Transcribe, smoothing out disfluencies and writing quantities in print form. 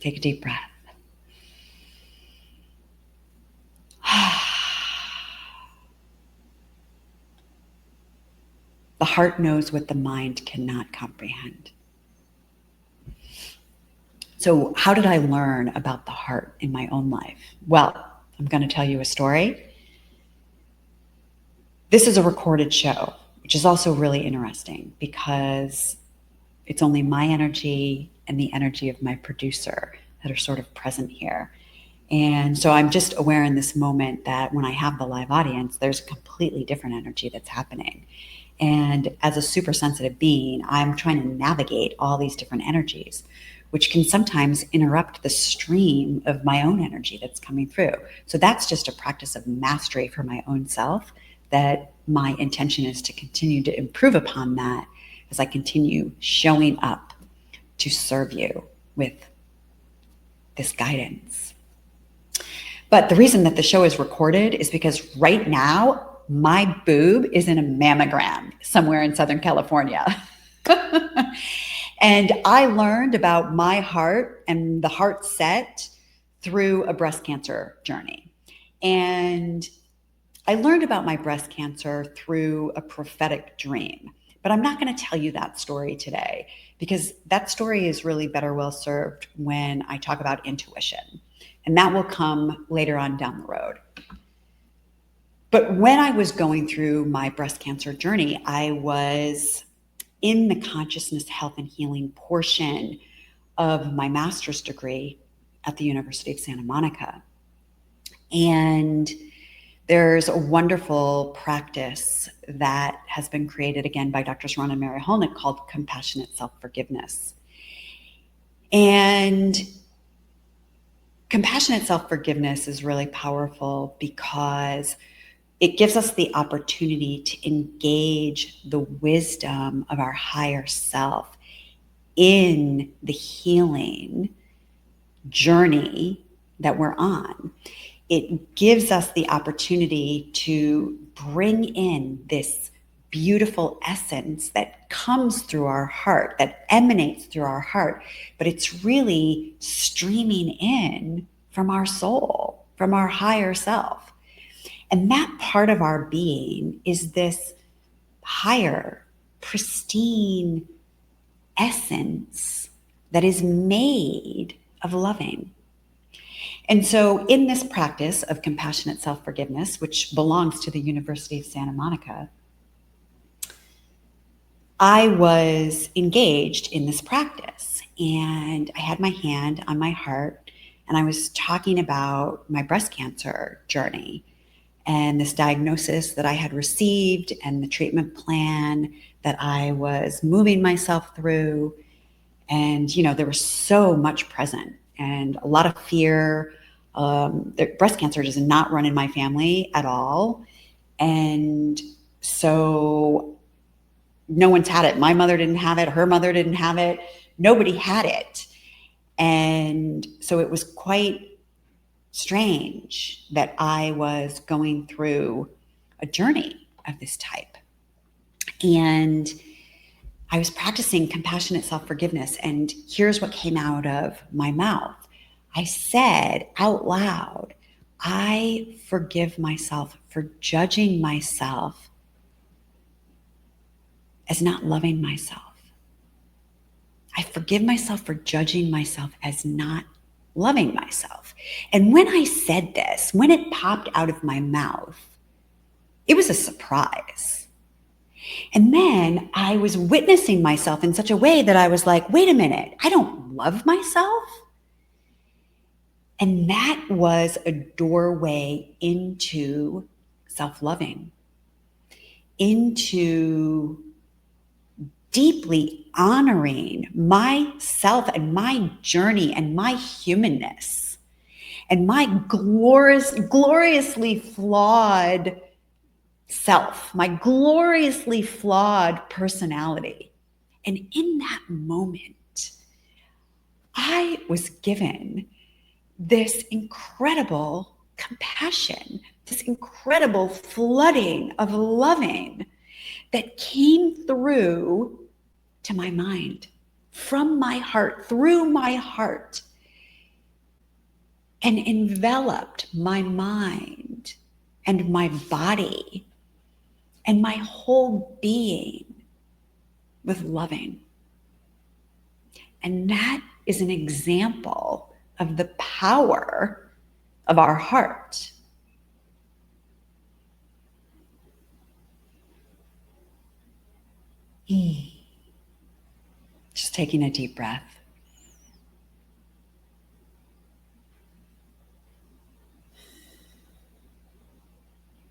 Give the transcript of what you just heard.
Take a deep breath. The heart knows what the mind cannot comprehend. So, how did I learn about the heart in my own life? Well, I'm going to tell you a story. This is a recorded show, which is also really interesting because it's only my energy and the energy of my producer that are sort of present here. And so I'm just aware in this moment that when I have the live audience, there's a completely different energy that's happening. And as a super sensitive being, I'm trying to navigate all these different energies, which can sometimes interrupt the stream of my own energy that's coming through. So that's just a practice of mastery for my own self, that my intention is to continue to improve upon that as I continue showing up to serve you with this guidance. But the reason that the show is recorded is because right now, my boob is in a mammogram somewhere in Southern California. And I learned about my heart and the heart set through a breast cancer journey. And I learned about my breast cancer through a prophetic dream. But I'm not going to tell you that story today because that story is really better well served when I talk about intuition. And that will come later on down the road. But when I was going through my breast cancer journey, I was in the consciousness, health, and healing portion of my master's degree at the University of Santa Monica. And there's a wonderful practice that has been created again by Drs. Ron and Mary Holnick called compassionate self-forgiveness. And compassionate self-forgiveness is really powerful because it gives us the opportunity to engage the wisdom of our higher self in the healing journey that we're on. It gives us the opportunity to bring in this beautiful essence that comes through our heart, that emanates through our heart, but it's really streaming in from our soul, from our higher self. And that part of our being is this higher, pristine essence that is made of loving. And so in this practice of compassionate self-forgiveness, which belongs to the University of Santa Monica, I was engaged in this practice and I had my hand on my heart and I was talking about my breast cancer journey and this diagnosis that I had received and the treatment plan that I was moving myself through. And, there was so much present and a lot of fear. Breast cancer does not run in my family at all. And so no one's had it. My mother didn't have it. Her mother didn't have it. Nobody had it. And so it was quite strange that I was going through a journey of this type. And I was practicing compassionate self-forgiveness. And here's what came out of my mouth. I said out loud, I forgive myself for judging myself as not loving myself. I forgive myself for judging myself as not loving myself. And when I said this, when it popped out of my mouth, it was a surprise. And then I was witnessing myself in such a way that I was like, wait a minute, I don't love myself. And that was a doorway into self-loving, into deeply honoring myself and my journey and my humanness and my gloriously flawed self, my gloriously flawed personality. And in that moment, I was given this incredible compassion, this incredible flooding of loving that came through to my mind, from my heart, through my heart. and enveloped my mind and my body and my whole being with loving. And that is an example of the power of our heart. Just taking a deep breath.